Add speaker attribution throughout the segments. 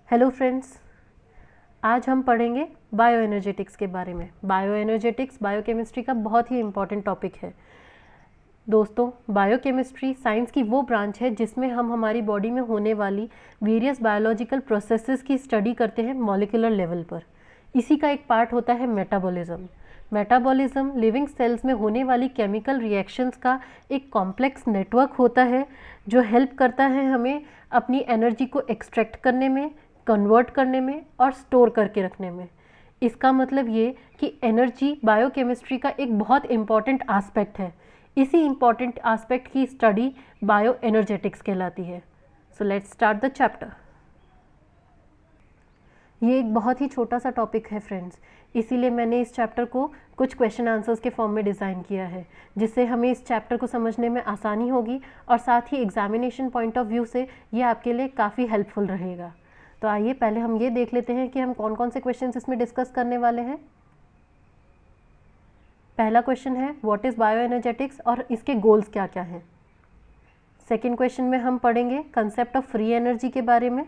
Speaker 1: Hello friends, आज हम पढ़ेंगे बायो एनर्जेटिक्स के बारे में। बायो एनर्जेटिक्स बायोकेमिस्ट्री का बहुत ही इम्पॉर्टेंट टॉपिक है। दोस्तों, बायोकेमिस्ट्री साइंस की वो ब्रांच है जिसमें हम हमारी बॉडी में होने वाली वेरियस बायोलॉजिकल प्रोसेसेस की स्टडी करते हैं मॉलिक्यूलर लेवल पर। इसी का एक पार्ट होता है मेटाबॉलिज्म। मेटाबॉलिज्म लिविंग सेल्स में होने वाली केमिकल रिएक्शंस का एक कॉम्प्लेक्स नेटवर्क होता है जो हेल्प करता है हमें अपनी एनर्जी को एक्सट्रैक्ट करने में, कन्वर्ट करने में और स्टोर करके रखने में। इसका मतलब ये कि एनर्जी बायोकेमिस्ट्री का एक बहुत इम्पॉर्टेंट आस्पेक्ट है। इसी इम्पॉर्टेंट आस्पेक्ट की स्टडी बायो एनर्जेटिक्स कहलाती है। So let's start the chapter. ये एक बहुत ही छोटा सा टॉपिक है फ्रेंड्स, इसीलिए मैंने इस चैप्टर को कुछ क्वेश्चन आंसर्स के फॉर्म में डिज़ाइन किया है, जिससे हमें इस चैप्टर को समझने में आसानी होगी और साथ ही एग्जामिनेशन पॉइंट ऑफ व्यू से ये आपके लिए काफ़ी हेल्पफुल रहेगा। तो आइए पहले हम ये देख लेते हैं कि हम कौन कौन से क्वेश्चन इसमें डिस्कस करने वाले हैं। पहला क्वेश्चन है व्हाट इज़ बायो एनर्जेटिक्स और इसके गोल्स क्या क्या हैं। सेकेंड क्वेश्चन में हम पढ़ेंगे कंसेप्ट ऑफ फ्री एनर्जी के बारे में।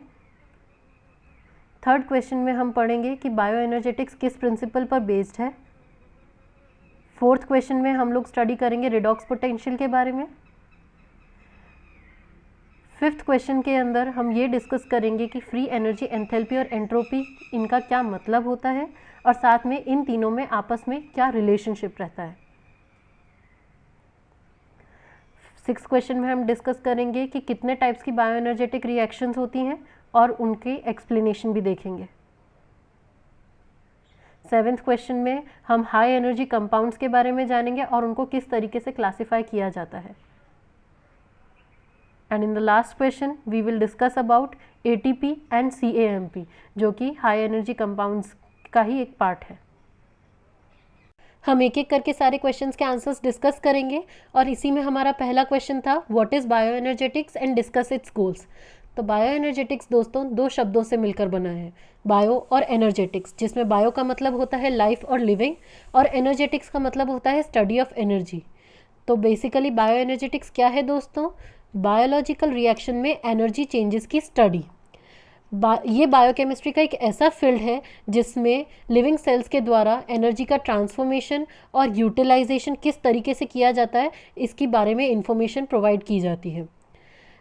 Speaker 1: थर्ड क्वेश्चन में हम पढ़ेंगे कि बायो एनर्जेटिक्स किस प्रिंसिपल पर बेस्ड है। फोर्थ क्वेश्चन में हम लोग स्टडी करेंगे रिडॉक्स पोटेंशियल के बारे में। फिफ्थ क्वेश्चन के अंदर हम ये डिस्कस करेंगे कि फ्री एनर्जी, एंथैल्पी और एंट्रोपी इनका क्या मतलब होता है और साथ में इन तीनों में आपस में क्या रिलेशनशिप रहता है। सिक्स क्वेश्चन में हम डिस्कस करेंगे कि कितने टाइप्स की बायो एनर्जेटिक रिएक्शंस होती हैं और उनकी एक्सप्लेनेशन भी देखेंगे। सेवेंथ क्वेश्चन में हम हाई एनर्जी कंपाउंड्स के बारे में जानेंगे और उनको किस तरीके से क्लासिफाई किया जाता है। And in the last question we will discuss about ATP and CAMP, जो कि हाई एनर्जी कंपाउंड्स का ही एक पार्ट है। हम एक एक करके सारे क्वेश्चंस के आंसर्स डिस्कस करेंगे और इसी में हमारा पहला क्वेश्चन था what is bio energetics and discuss it's goals. तो बायो एनर्जेटिक्स दोस्तों दो शब्दों से मिलकर बना है, बायो और एनर्जेटिक्स, जिसमें बायो का मतलब होता है लाइफ और लिविंग और एनर्जेटिक्स का मतलब होता है स्टडी ऑफ एनर्जी। तो बेसिकली बायो एनर्जेटिक्स क्या है दोस्तों? बायोलॉजिकल रिएक्शन में एनर्जी चेंजेस की स्टडी। ये बायोकेमिस्ट्री का एक ऐसा फील्ड है जिसमें लिविंग सेल्स के द्वारा एनर्जी का ट्रांसफॉर्मेशन और यूटिलाइजेशन किस तरीके से किया जाता है, इसके बारे में इंफॉर्मेशन प्रोवाइड की जाती है।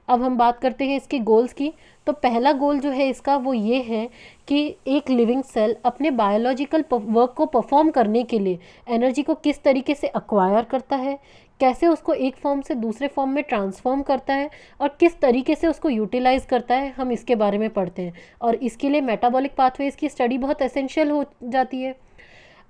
Speaker 1: अब हम बात करते हैं इसके गोल्स की। तो पहला गोल जो है इसका वो ये है कि एक लिविंग सेल अपने बायोलॉजिकल वर्क को परफॉर्म करने के लिए एनर्जी को किस तरीके से एक्वायर करता है, कैसे उसको एक फॉर्म से दूसरे फॉर्म में ट्रांसफॉर्म करता है और किस तरीके से उसको यूटिलाइज करता है, हम इसके बारे में पढ़ते हैं। और इसके लिए मेटाबॉलिक पाथवेज की स्टडी बहुत एसेंशियल हो जाती है।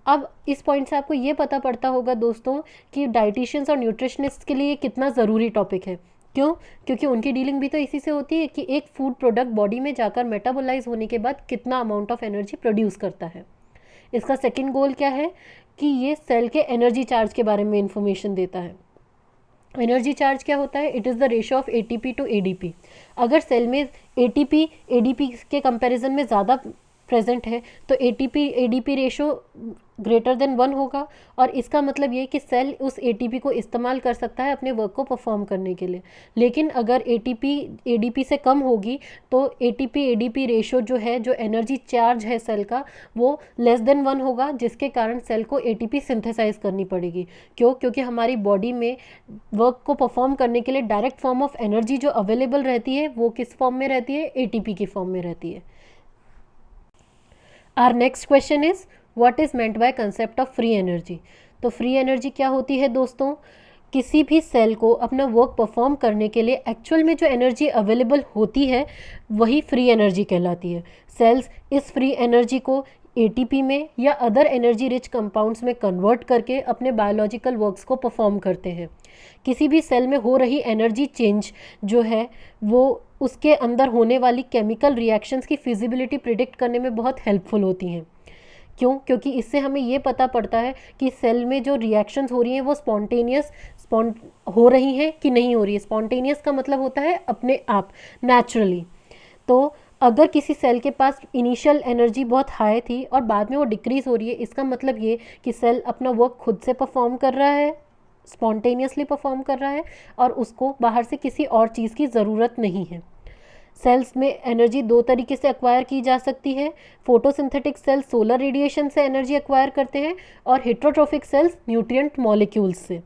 Speaker 1: अब इस पॉइंट से आपको ये पता पड़ता होगा दोस्तों कि डाइटिशियंस और न्यूट्रिशनिस्ट के लिए कितना ज़रूरी टॉपिक है। क्यों? क्योंकि उनकी डीलिंग भी तो इसी से होती है कि एक फूड प्रोडक्ट बॉडी में जाकर मेटाबोलाइज होने के बाद कितना अमाउंट ऑफ एनर्जी प्रोड्यूस करता है। इसका सेकंड गोल क्या है कि ये सेल के एनर्जी चार्ज के बारे में इंफॉर्मेशन देता है। एनर्जी चार्ज क्या होता है? It is the ratio of ATP to ADP। अगर सेल में ATP ADP के कंपैरिजन में ज़्यादा प्रेजेंट है तो ATP ADP ratio greater than 1 होगा और इसका मतलब ये कि सेल उस ATP को इस्तेमाल कर सकता है अपने वर्क को परफॉर्म करने के लिए। लेकिन अगर ATP ADP से कम होगी तो ATP ADP रेशो जो है, जो एनर्जी चार्ज है सेल का, वो लेस देन 1 होगा, जिसके कारण सेल को ATP सिंथेसाइज करनी पड़ेगी। क्यों? क्योंकि हमारी बॉडी में वर्क को परफॉर्म करने के लिए डायरेक्ट फॉर्म ऑफ एनर्जी जो अवेलेबल रहती है वो किस फॉर्म में रहती है? ATP की फॉर्म में रहती है। Our next question is what is meant by concept of free energy. तो फ्री एनर्जी क्या होती है दोस्तों? किसी भी सेल को अपना वर्क परफॉर्म करने के लिए एक्चुअल में जो एनर्जी अवेलेबल होती है वही फ्री एनर्जी कहलाती है। सेल्स इस फ्री एनर्जी को ATP में या अदर एनर्जी रिच कंपाउंड्स में कन्वर्ट करके अपने बायोलॉजिकल वर्क्स को परफॉर्म करते हैं। किसी भी सेल में हो रही एनर्जी चेंज जो है वो उसके अंदर होने वाली केमिकल रिएक्शंस की फिजिबिलिटी प्रिडिक्ट करने में बहुत हेल्पफुल होती हैं। क्यों? क्योंकि इससे हमें ये पता पड़ता है कि सेल में जो रिएक्शंस हो रही हैं वो स्पॉन्टेनियस हो रही हैं कि नहीं हो रही है। स्पॉन्टेनियस का मतलब होता है अपने आप, नेचुरली। तो अगर किसी सेल के पास इनिशियल एनर्जी बहुत हाई थी और बाद में वो डिक्रीज हो रही है, इसका मतलब ये कि सेल अपना वर्क खुद से परफॉर्म कर रहा है, स्पॉन्टेनियसली परफॉर्म कर रहा है और उसको बाहर से किसी और चीज़ की ज़रूरत नहीं है। सेल्स में एनर्जी दो तरीके से एक्वायर की जा सकती है। फोटोसिंथेटिक सेल्स सोलर रेडिएशन से एनर्जी एक्वायर करते हैं और हेट्रोट्रोफिक सेल्स न्यूट्रिएंट मॉलिक्यूल्स से।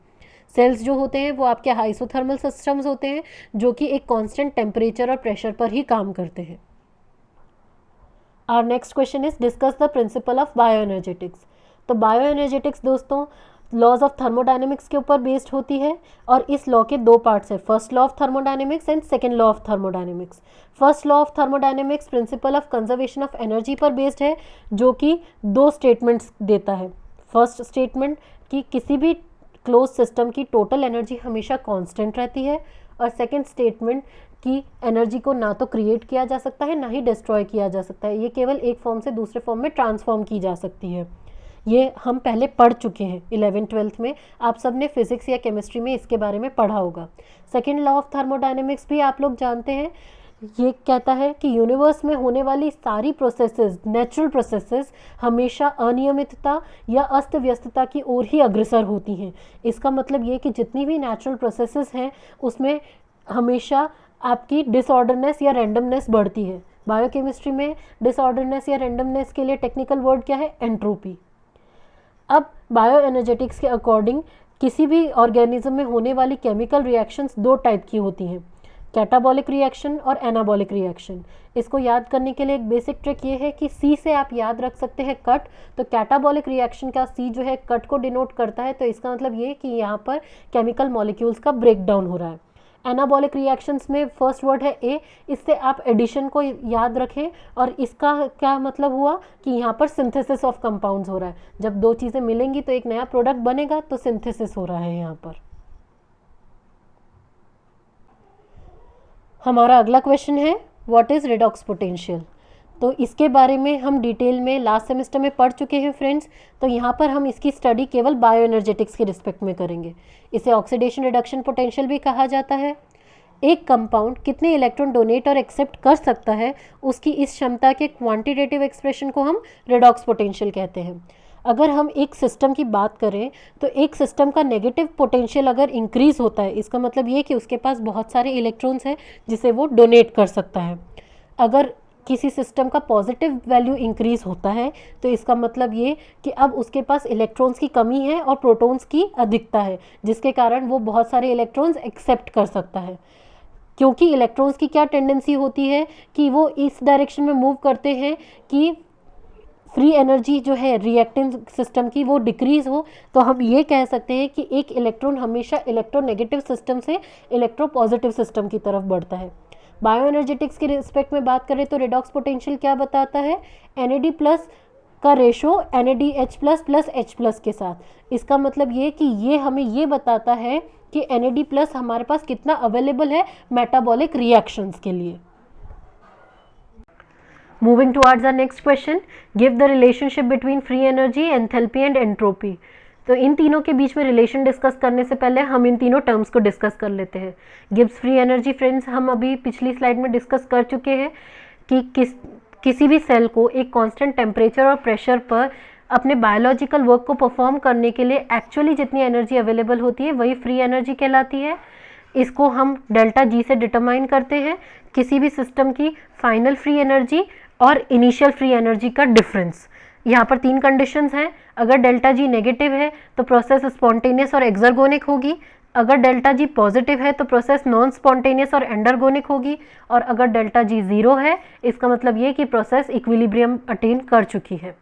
Speaker 1: सेल्स जो होते हैं वो आपके आइसोथर्मल सिस्टम्स होते हैं जो कि एक कांस्टेंट टेम्परेचर और प्रेशर पर ही काम करते हैं। Our next question is discuss the principle of bioenergetics. तो बायोएनर्जेटिक्स दोस्तों लॉज ऑफ थर्मोडायनेमिक्स के ऊपर बेस्ड होती है और इस लॉ के दो पार्ट्स हैं, first law of thermodynamics and second law of thermodynamics. First law of thermodynamics principle of conservation of energy पर बेस्ड है जो कि दो स्टेटमेंट्स देता है। फर्स्ट स्टेटमेंट कि किसी भी क्लोज सिस्टम की टोटल एनर्जी हमेशा कांस्टेंट रहती है और सेकेंड स्टेटमेंट कि एनर्जी को ना तो क्रिएट किया जा सकता है ना ही डिस्ट्रॉय किया जा सकता है, ये केवल एक फॉर्म से दूसरे फॉर्म में ट्रांसफॉर्म की जा सकती है। ये हम पहले पढ़ चुके हैं 11th-12th में, आप सब ने फिजिक्स या केमिस्ट्री में इसके बारे में पढ़ा होगा। सेकेंड लॉ ऑफ थर्मोडायनेमिक्स भी आप लोग जानते हैं, ये कहता है कि यूनिवर्स में होने वाली सारी प्रोसेसेस, नेचुरल प्रोसेसेस हमेशा अनियमितता या अस्त व्यस्तता की ओर ही अग्रसर होती हैं। इसका मतलब ये कि जितनी भी नेचुरल प्रोसेसेस हैं उसमें हमेशा आपकी डिसऑर्डरनेस या रैंडमनेस बढ़ती है। बायोकेमिस्ट्री में डिसऑर्डरनेस या रैंडमनेस के लिए टेक्निकल वर्ड क्या है? एंट्रोपी। अब बायोएनर्जेटिक्स के अकॉर्डिंग किसी भी ऑर्गेनिज्म में होने वाली केमिकल रिएक्शंस दो टाइप की होती हैं, कैटाबॉलिक रिएक्शन और एनाबॉलिक रिएक्शन। इसको याद करने के लिए एक बेसिक ट्रिक ये है कि सी से आप याद रख सकते हैं कट, तो कैटाबॉलिक रिएक्शन का सी जो है कट को डिनोट करता है, तो इसका मतलब ये कि यहाँ पर केमिकल मॉलिक्यूल्स का ब्रेक डाउन हो रहा है। एनाबॉलिक रिएक्शंस में फर्स्ट वर्ड है ए, इससे आप एडिशन को याद रखें और इसका क्या मतलब हुआ कि यहाँ पर सिंथेसिस ऑफ कंपाउंड्स हो रहा है। जब दो चीज़ें मिलेंगी तो एक नया प्रोडक्ट बनेगा, तो सिंथेसिस हो रहा है यहाँ पर। हमारा अगला क्वेश्चन है व्हाट इज़ रेडॉक्स पोटेंशियल। तो इसके बारे में हम डिटेल में लास्ट सेमेस्टर में पढ़ चुके हैं फ्रेंड्स, तो यहाँ पर हम इसकी स्टडी केवल बायोएनर्जेटिक्स के रिस्पेक्ट में करेंगे। इसे ऑक्सीडेशन रिडक्शन पोटेंशियल भी कहा जाता है। एक कंपाउंड कितने इलेक्ट्रॉन डोनेट और एक्सेप्ट कर सकता है, उसकी इस क्षमता के क्वांटिटेटिव एक्सप्रेशन को हम रेडॉक्स पोटेंशियल कहते हैं। अगर हम एक सिस्टम की बात करें तो एक सिस्टम का नेगेटिव पोटेंशियल अगर इंक्रीज होता है, इसका मतलब ये कि उसके पास बहुत सारे इलेक्ट्रॉन्स हैं जिसे वो डोनेट कर सकता है। अगर किसी सिस्टम का पॉजिटिव वैल्यू इंक्रीज होता है तो इसका मतलब ये कि अब उसके पास इलेक्ट्रॉन्स की कमी है और प्रोटॉन्स की अधिकता है, जिसके कारण वो बहुत सारे इलेक्ट्रॉन्स एक्सेप्ट कर सकता है। क्योंकि इलेक्ट्रॉन्स की क्या टेंडेंसी होती है कि वो इस डायरेक्शन में मूव करते हैं कि फ्री एनर्जी जो है रिएक्टेंट सिस्टम की वो डिक्रीज हो, तो हम ये कह सकते हैं कि एक इलेक्ट्रॉन हमेशा इलेक्ट्रोनेगेटिव सिस्टम से इलेक्ट्रोपॉजिटिव सिस्टम की तरफ बढ़ता है। बायोएनर्जेटिक्स के रिस्पेक्ट में बात करें तो रेडॉक्स पोटेंशियल क्या बताता है? NAD प्लस का ratio NADH plus plus H plus के साथ। इसका मतलब ये कि ये हमें ये बताता है कि NAD प्लस हमारे पास कितना अवेलेबल है मेटाबॉलिक रिएक्शंस के लिए। Moving towards the next question, give the relationship between free energy, enthalpy and entropy. तो इन तीनों के बीच में रिलेशन डिस्कस करने से पहले हम इन तीनों टर्म्स को डिस्कस कर लेते हैं। गिव्स फ्री एनर्जी फ्रेंड्स हम अभी पिछली स्लाइड में डिस्कस कर चुके हैं कि किसी भी सेल को एक कांस्टेंट टेम्परेचर और प्रेशर पर अपने बायोलॉजिकल वर्क को परफॉर्म करने के लिए एक्चुअली जितनी एनर्जी अवेलेबल होती है वही फ्री एनर्जी कहलाती है। इसको हम डेल्टा जी से डिटरमाइन करते हैं, किसी भी सिस्टम की फाइनल फ्री एनर्जी और इनिशियल फ्री एनर्जी का डिफरेंस। यहाँ पर तीन कंडीशंस हैं। अगर डेल्टा जी नेगेटिव है तो प्रोसेस स्पॉन्टेनियस और एक्सर्गोनिक होगी, अगर डेल्टा जी पॉजिटिव है तो प्रोसेस नॉन स्पॉन्टेनियस और एंडरगोनिक होगी, और अगर डेल्टा जी जीरो है इसका मतलब ये कि प्रोसेस इक्विलिब्रियम अटेन कर चुकी है।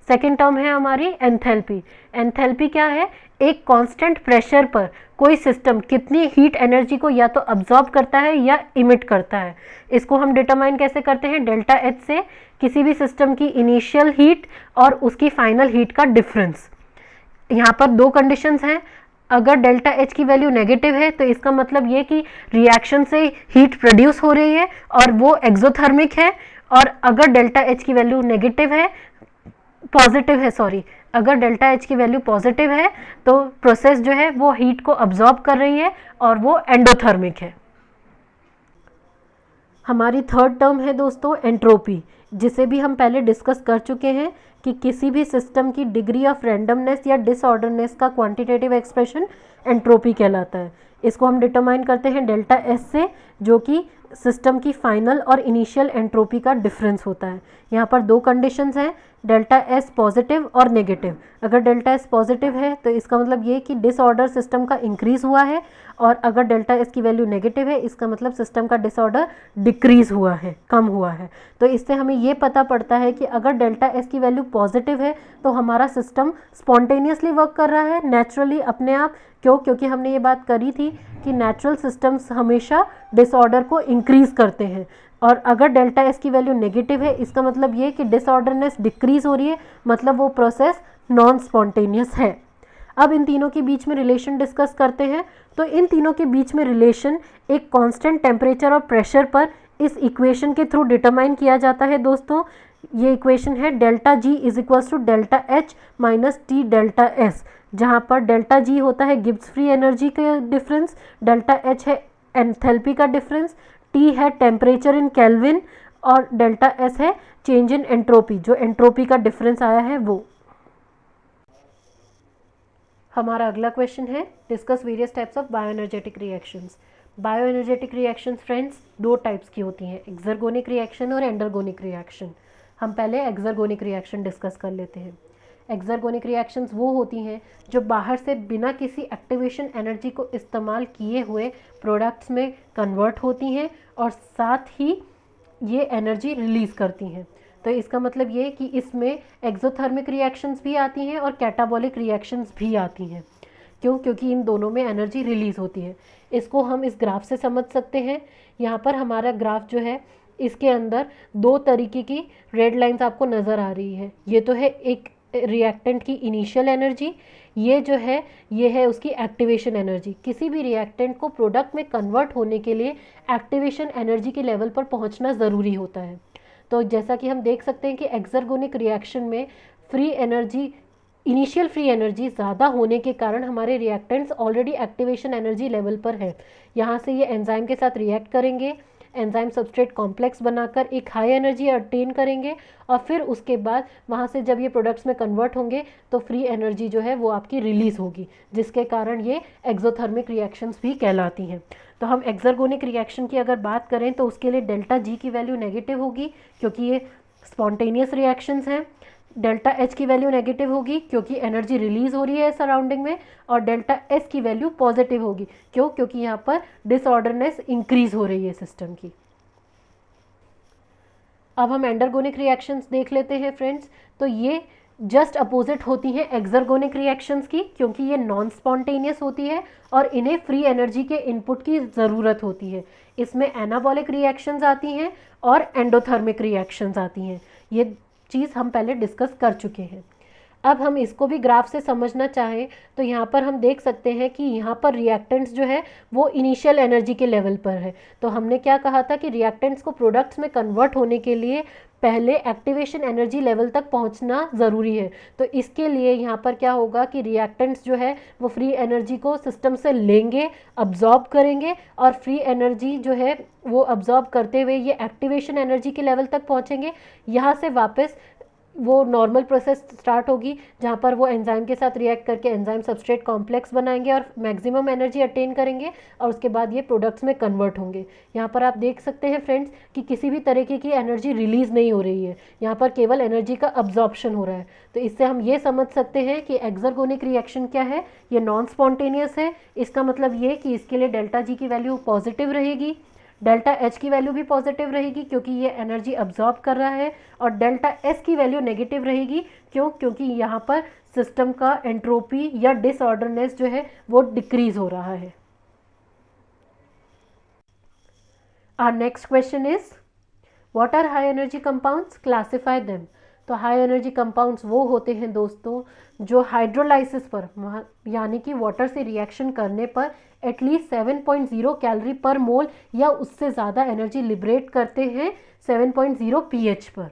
Speaker 1: सेकेंड टर्म है हमारी एंथैल्पी। एंथैल्पी क्या है? एक कांस्टेंट प्रेशर पर कोई सिस्टम कितनी हीट एनर्जी को या तो अब्जॉर्ब करता है या इमिट करता है। इसको हम डिटरमाइन कैसे करते हैं? डेल्टा एच से किसी भी सिस्टम की इनिशियल हीट और उसकी फाइनल हीट का डिफरेंस। यहाँ पर दो कंडीशंस हैं। अगर डेल्टा एच की वैल्यू नेगेटिव है तो इसका मतलब ये कि रिएक्शन से हीट प्रोड्यूस हो रही है और वो एक्सोथर्मिक है, और अगर डेल्टा एच की वैल्यू नेगेटिव है पॉजिटिव है सॉरी अगर डेल्टा एच की वैल्यू पॉजिटिव है तो प्रोसेस जो है वो हीट को अब्जॉर्ब कर रही है और वो एंडोथर्मिक है। हमारी थर्ड टर्म है दोस्तों एंट्रोपी, जिसे भी हम पहले डिस्कस कर चुके हैं कि किसी भी सिस्टम की डिग्री ऑफ रैंडमनेस या डिसऑर्डरनेस का क्वांटिटेटिव एक्सप्रेशन एंट्रोपी कहलाता है। इसको हम डिटरमाइन करते हैं डेल्टा एस से, जो कि सिस्टम की फाइनल और इनिशियल एंट्रोपी का डिफरेंस होता है। यहाँ पर दो कंडीशंस हैं, डेल्टा एस पॉजिटिव और नेगेटिव। अगर डेल्टा एस पॉजिटिव है तो इसका मतलब ये कि डिसऑर्डर सिस्टम का इंक्रीज हुआ है, और अगर डेल्टा एस की वैल्यू नेगेटिव है इसका मतलब सिस्टम का डिसऑर्डर डिक्रीज हुआ है, कम हुआ है। तो इससे हमें ये पता पड़ता है कि अगर डेल्टा एस की वैल्यू पॉजिटिव है तो हमारा सिस्टम स्पॉन्टेनियसली वर्क कर रहा है, नेचुरली, अपने आप। क्यों? क्योंकि हमने ये बात करी थी कि नेचुरल सिस्टम्स हमेशा डिसऑर्डर को इंक्रीज करते हैं। और अगर डेल्टा एस की वैल्यू नेगेटिव है इसका मतलब ये कि डिसऑर्डरनेस डिक्रीज हो रही है, मतलब वो प्रोसेस नॉन स्पॉन्टेनियस है। अब इन तीनों के बीच में रिलेशन डिस्कस करते हैं। तो इन तीनों के बीच में रिलेशन एक कांस्टेंट टेम्परेचर और प्रेशर पर इस इक्वेशन के थ्रू डिटरमाइन किया जाता है दोस्तों। ये इक्वेशन है delta G is equals to delta H minus T delta S, जहाँ पर डेल्टा जी होता है गिब्स फ्री एनर्जी का डिफरेंस, डेल्टा एच है एंथैल्पी का डिफरेंस, टी है टेम्परेचर इन केल्विन, और डेल्टा एस है चेंज इन एंट्रोपी, जो एंट्रोपी का डिफरेंस आया है वो। हमारा अगला क्वेश्चन है discuss various types of bioenergetic reactions. Bioenergetic reactions friends दो टाइप्स की होती हैं, एक्सर्गोनिक रिएक्शन और एंडरगोनिक रिएक्शन। हम पहले एक्सर्गोनिक रिएक्शन डिस्कस कर लेते हैं। एक्सर्गोनिक रिएक्शंस वो होती हैं जो बाहर से बिना किसी एक्टिवेशन एनर्जी को इस्तेमाल किए हुए प्रोडक्ट्स में कन्वर्ट होती हैं और साथ ही ये एनर्जी रिलीज़ करती हैं। तो इसका मतलब ये कि इसमें एक्सोथर्मिक रिएक्शंस भी आती हैं और कैटाबॉलिक रिएक्शंस भी आती हैं। क्यों? क्योंकि इन दोनों में एनर्जी रिलीज़ होती है। इसको हम इस ग्राफ से समझ सकते हैं। यहाँ पर हमारा ग्राफ जो है इसके अंदर दो तरीके की रेड लाइंस आपको नज़र आ रही है। ये तो है एक रिएक्टेंट की इनिशियल एनर्जी, ये जो है ये है उसकी एक्टिवेशन एनर्जी। किसी भी रिएक्टेंट को प्रोडक्ट में कन्वर्ट होने के लिए एक्टिवेशन एनर्जी के लेवल पर पहुंचना ज़रूरी होता है। तो जैसा कि हम देख सकते हैं कि एक्सर्गोनिक रिएक्शन में free energy, initial free energy ज़्यादा होने के कारण हमारे reactants already activation energy level पर है। यहाँ से ये एंजाइम के साथ रिएक्ट करेंगे, एंजाइम सबस्ट्रेट कॉम्प्लेक्स बनाकर एक हाई एनर्जी अटेन करेंगे, और फिर उसके बाद वहाँ से जब ये प्रोडक्ट्स में कन्वर्ट होंगे तो फ्री एनर्जी जो है वो आपकी रिलीज़ होगी, जिसके कारण ये एक्सोथर्मिक रिएक्शंस भी कहलाती हैं। तो हम एक्सर्गोनिक रिएक्शन की अगर बात करें तो उसके लिए डेल्टा जी की वैल्यू नेगेटिव होगी क्योंकि ये स्पॉन्टेनियस रिएक्शंस हैं। डेल्टा एच की वैल्यू नेगेटिव होगी क्योंकि एनर्जी रिलीज हो रही है सराउंडिंग में, और डेल्टा एस की वैल्यू पॉजिटिव होगी। क्यों? क्योंकि यहाँ पर डिसऑर्डरनेस इंक्रीज हो रही है सिस्टम की। अब हम एंडरगोनिक रिएक्शंस देख लेते हैं फ्रेंड्स। तो ये जस्ट अपोजिट होती हैं एक्सर्गोनिक रिएक्शंस की, क्योंकि ये नॉन स्पॉन्टेनियस होती है और इन्हें फ्री एनर्जी के इनपुट की ज़रूरत होती है। इसमें एनाबॉलिक रिएक्शंस आती हैं और एंडोथर्मिक रिएक्शंस आती हैं। ये चीज़ हम पहले डिस्कस कर चुके हैं। अब हम इसको भी ग्राफ से समझना चाहें तो यहाँ पर हम देख सकते हैं कि यहाँ पर रिएक्टेंट्स जो है वो इनिशियल एनर्जी के लेवल पर है। तो हमने क्या कहा था कि रिएक्टेंट्स को प्रोडक्ट्स में कन्वर्ट होने के लिए पहले एक्टिवेशन एनर्जी लेवल तक पहुंचना ज़रूरी है। तो इसके लिए यहाँ पर क्या होगा कि रिएक्टेंट्स जो है वो फ्री एनर्जी को सिस्टम से लेंगे, अब्जॉर्ब करेंगे, और फ्री एनर्जी जो है वो अब्जॉर्ब करते हुए ये एक्टिवेशन एनर्जी के लेवल तक पहुँचेंगे। यहाँ से वापस वो नॉर्मल प्रोसेस स्टार्ट होगी जहाँ पर वो एंजाइम के साथ रिएक्ट करके एंजाइम सबस्ट्रेट कॉम्प्लेक्स बनाएंगे और मैक्सिमम एनर्जी अटेन करेंगे, और उसके बाद ये प्रोडक्ट्स में कन्वर्ट होंगे। यहाँ पर आप देख सकते हैं फ्रेंड्स कि किसी भी तरीके की एनर्जी रिलीज़ नहीं हो रही है, यहाँ पर केवल एनर्जी का अब्जॉर्प्शन हो रहा है। तो इससे हम ये समझ सकते हैं कि एक्सर्गोनिक रिएक्शन क्या है, ये नॉन स्पॉन्टेनियस है। इसका मतलब ये कि इसके लिए डेल्टा जी की वैल्यू पॉजिटिव रहेगी, डेल्टा एच की वैल्यू भी पॉजिटिव रहेगी क्योंकि ये एनर्जी अब्जॉर्ब कर रहा है, और डेल्टा एस की वैल्यू नेगेटिव रहेगी। क्यों? क्योंकि यहाँ पर सिस्टम का एंट्रोपी या डिसऑर्डरनेस जो है वो डिक्रीज हो रहा है। Our next question is what are high energy compounds, classify them. तो हाई एनर्जी कंपाउंड्स वो होते हैं दोस्तों जो हाइड्रोलाइसिस पर यानी कि वाटर से रिएक्शन करने पर एटलीस्ट 7.0 कैलोरी पर मोल या उससे ज़्यादा एनर्जी लिबरेट करते हैं 7.0 pH पर।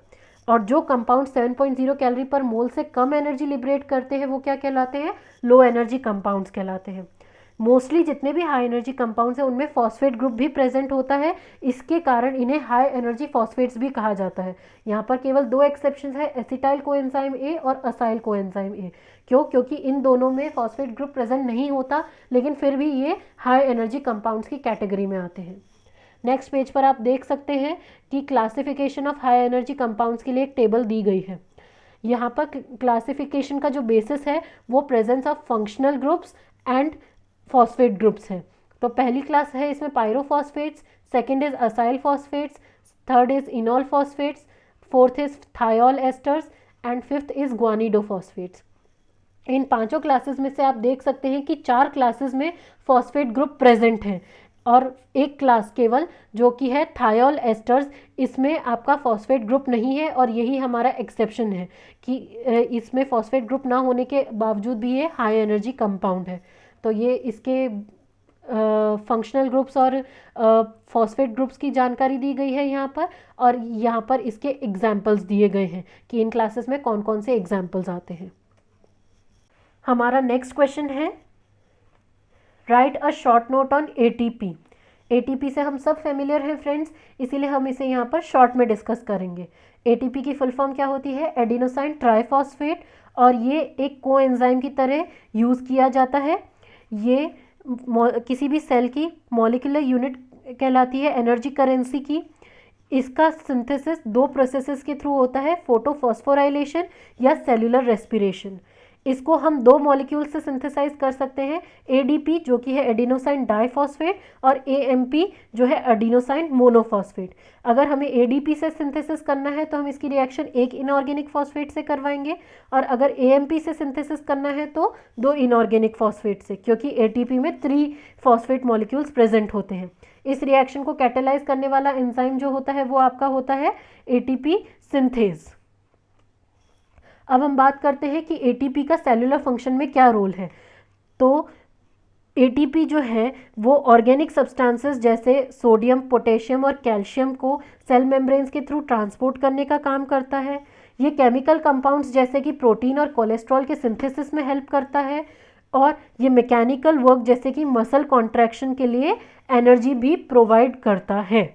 Speaker 1: और जो कंपाउंड 7.0 कैलोरी पर मोल से कम एनर्जी लिबरेट करते हैं वो क्या कहलाते हैं? लो एनर्जी कंपाउंड्स कहलाते हैं। मोस्टली जितने भी हाई एनर्जी कंपाउंड्स हैं उनमें फॉस्फेट ग्रुप भी प्रेजेंट होता है, इसके कारण इन्हें हाई एनर्जी फॉस्फेट्स भी कहा जाता है। यहाँ पर केवल दो एक्सेप्शंस है, एसिटाइल कोएंजाइम ए और असाइल कोएंजाइम ए। क्यों? क्योंकि इन दोनों में फॉस्फेट ग्रुप प्रेजेंट नहीं होता, लेकिन फिर भी ये हाई एनर्जी कंपाउंड्स की कैटेगरी में आते हैं। नेक्स्ट पेज पर आप देख सकते हैं कि classification of high energy compounds के लिए एक टेबल दी गई है। यहाँ पर क्लासिफिकेशन का जो बेसिस है वो presence of functional groups and phosphate groups है। तो पहली क्लास है इसमें pyrophosphates, second is acyl phosphates, third is enol phosphates, fourth is thiol esters and fifth is guanidophosphates. इन पांचों क्लासेस में से आप देख सकते हैं कि 4 क्लासेस में फॉस्फेट ग्रुप प्रेजेंट हैं और एक क्लास केवल जो कि है थायोल एस्टर्स, इसमें आपका फॉस्फेट ग्रुप नहीं है और यही हमारा एक्सेप्शन है कि इसमें फॉस्फेट ग्रुप ना होने के बावजूद भी ये हाई एनर्जी कंपाउंड है। तो ये इसके फंक्शनल ग्रुप्स और फॉस्फेट ग्रुप्स की जानकारी दी गई है यहाँ पर, और यहाँ पर इसके एग्जाम्पल्स दिए गए हैं कि इन क्लासेस में कौन कौन से एग्जाम्पल्स आते हैं। हमारा नेक्स्ट क्वेश्चन है right a short note on ATP. ATP से हम सब फेमिलियर हैं फ्रेंड्स, इसीलिए हम इसे यहाँ पर शॉर्ट में डिस्कस करेंगे। एटीपी की फुल फॉर्म क्या होती है? एडिनोसाइन ट्राइफॉस्फेट, और ये एक कोएंजाइम की तरह यूज़ किया जाता है। ये किसी भी सेल की मॉलिक्यूलर यूनिट कहलाती है, एनर्जी करेंसी की। इसका सिंथेसिस 2 प्रोसेसेस के थ्रू होता है, फोटोफॉस्फोराइलेशन या सेल्यूलर रेस्पिरेशन। इसको हम 2 मॉलिक्यूल से सिंथेसाइज कर सकते हैं, एडीपी जो कि है एडिनोसाइन डाइफॉस्फेट और एएमपी जो है एडिनोसाइन मोनोफॉस्फेट। अगर हमें एडीपी से सिंथेसिस करना है तो हम इसकी रिएक्शन एक इनऑर्गेनिक फॉस्फेट से करवाएंगे, और अगर एएमपी से सिंथेसिस करना है तो 2 इनऑर्गेनिक फॉस्फेट से, क्योंकि एटीपी में 3 फॉस्फेट मॉलिक्यूल्स प्रेजेंट होते हैं। इस रिएक्शन को कैटेलाइज करने वाला एंजाइम जो होता है वो आपका होता है एटीपी सिंथेज। अब हम बात करते हैं कि एटीपी का सेलुलर फंक्शन में क्या रोल है। तो एटीपी जो है वो ऑर्गेनिक सब्सटेंसेस जैसे सोडियम, पोटेशियम और कैल्शियम को सेल मेम्ब्रेन्स के थ्रू ट्रांसपोर्ट करने का काम करता है। ये केमिकल कंपाउंड्स जैसे कि प्रोटीन और कोलेस्ट्रॉल के सिंथेसिस में हेल्प करता है, और ये मैकेनिकल वर्क जैसे कि मसल कॉन्ट्रैक्शन के लिए एनर्जी भी प्रोवाइड करता है।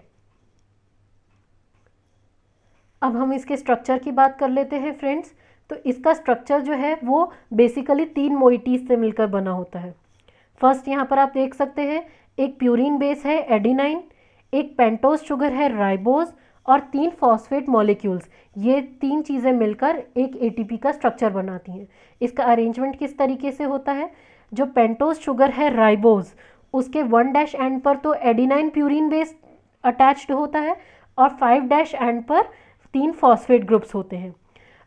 Speaker 1: अब हम इसके स्ट्रक्चर की बात कर लेते हैं फ्रेंड्स। तो इसका स्ट्रक्चर जो है वो बेसिकली 3 मोइटीज से मिलकर बना होता है। फर्स्ट यहाँ पर आप देख सकते हैं एक प्यूरिन बेस है एडिनाइन, एक पेंटोज शुगर है राइबोज, और 3 फॉस्फेट मॉलिक्यूल्स। ये 3 चीज़ें मिलकर एक एटीपी का स्ट्रक्चर बनाती हैं। इसका अरेंजमेंट किस तरीके से होता है? जो पेंटोज शुगर है राइबोज, उसके 1' एंड पर तो एडिनाइन प्यूरिन बेस अटैच्ड होता है, और 5' एंड पर 3 फॉस्फेट ग्रुप्स होते हैं।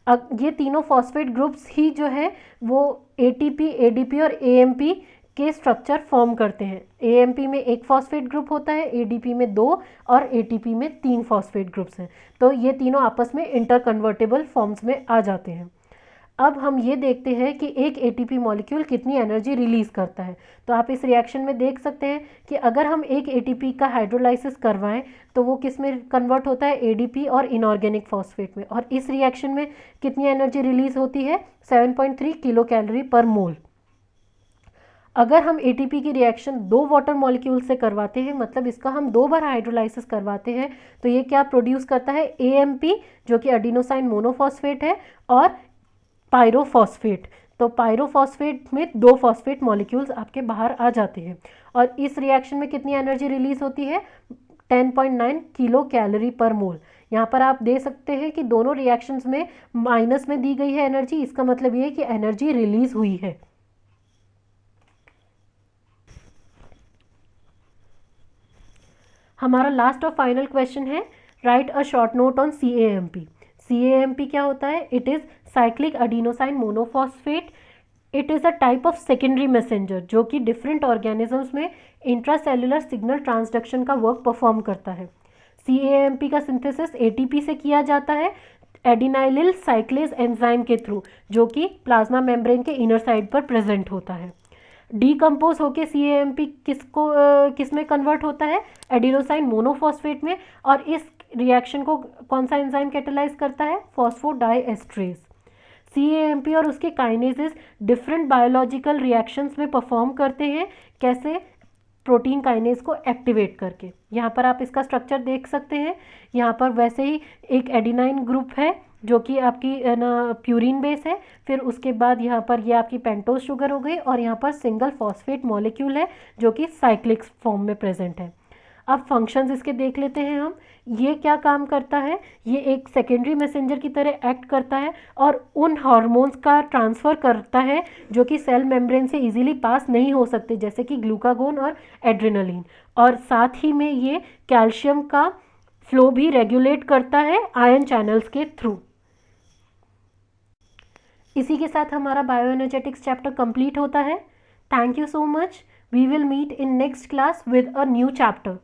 Speaker 1: अब ये तीनों फॉस्फेट ग्रुप्स ही जो है वो एटीपी, एडीपी और एएमपी के स्ट्रक्चर फॉर्म करते हैं। एएमपी में 1 फॉस्फेट ग्रुप होता है, एडीपी में 2 और एटीपी में 3 फॉस्फेट ग्रुप्स हैं। तो ये तीनों आपस में इंटरकन्वर्टेबल फॉर्म्स में आ जाते हैं। अब हम ये देखते हैं कि एक एटीपी मॉलिक्यूल कितनी एनर्जी रिलीज करता है। तो आप इस रिएक्शन में देख सकते हैं कि अगर हम एक एटीपी का हाइड्रोलाइसिस करवाएं तो वो किस में कन्वर्ट होता है? एडीपी और इनऑर्गेनिक फॉस्फेट में। और इस रिएक्शन में कितनी एनर्जी रिलीज होती है? 7.3 किलो कैलोरी पर मोल। अगर हम एटीपी की रिएक्शन 2 वाटर मॉलिक्यूल से करवाते हैं, मतलब इसका हम 2 बार हाइड्रोलाइसिस करवाते हैं, तो ये क्या प्रोड्यूस करता है? एएमपी जो कि एडिनोसाइन मोनोफॉस्फेट है, और पायरोफॉस्फेट। तो पायरोफॉस्फेट में 2 फॉस्फेट मॉलिक्यूल्स आपके बाहर आ जाते हैं। और इस रिएक्शन में कितनी एनर्जी रिलीज होती है? 10.9 किलो कैलोरी पर मोल। यहाँ पर आप दे सकते हैं कि दोनों रिएक्शंस में माइनस में दी गई है एनर्जी, इसका मतलब ये है कि एनर्जी रिलीज हुई है। हमारा लास्ट और फाइनल क्वेश्चन है right a short note on CAMP। CAMP क्या होता है? It is cyclic adenosine monophosphate. It is a type of secondary messenger जो कि डिफरेंट ऑर्गेनिजम्स में इंट्रासेल्युलर सिग्नल ट्रांसडक्शन का वर्क परफॉर्म करता है। CAMP का सिंथेसिस ATP से किया जाता है एडिनाइलिल साइक्लेज एंजाइम के थ्रू, जो कि प्लाज्मा मेम्ब्रेन के इनर साइड पर प्रेजेंट होता है। डीकम्पोज होके CAMP किस में कन्वर्ट होता है? एडिनोसाइन मोनोफॉस्फेट में। और इस रिएक्शन को कौन सा एंजाइम कैटेलाइज करता है? फॉस्फोडाइएस्ट्रेज। CAMP और उसके काइनेजेस डिफरेंट बायोलॉजिकल रिएक्शंस में परफॉर्म करते हैं। कैसे? प्रोटीन काइनेज को एक्टिवेट करके। यहाँ पर आप इसका स्ट्रक्चर देख सकते हैं। यहाँ पर वैसे ही एक एडिनाइन ग्रुप है जो कि आपकी ना प्यूरिन बेस है, फिर उसके बाद यहाँ पर ये आपकी पेंटोज शुगर हो गई, और यहाँ पर सिंगल फॉस्फेट मॉलिक्यूल है जो कि साइक्लिक फॉर्म में प्रेजेंट है। अब फंक्शंस इसके देख लेते हैं हम। ये क्या काम करता है, ये एक सेकेंडरी मैसेंजर की तरह एक्ट करता है और उन हार्मोन्स का ट्रांसफ़र करता है जो कि सेल मेम्ब्रेन से इजीली पास नहीं हो सकते, जैसे कि ग्लूकागोन और एड्रेनलिन। और साथ ही में ये कैल्शियम का फ्लो भी रेगुलेट करता है आयन चैनल्स के थ्रू। इसी के साथ हमारा बायोएनर्जेटिक्स चैप्टर कंप्लीट होता है। Thank you so much. We will meet in next class with a new chapter.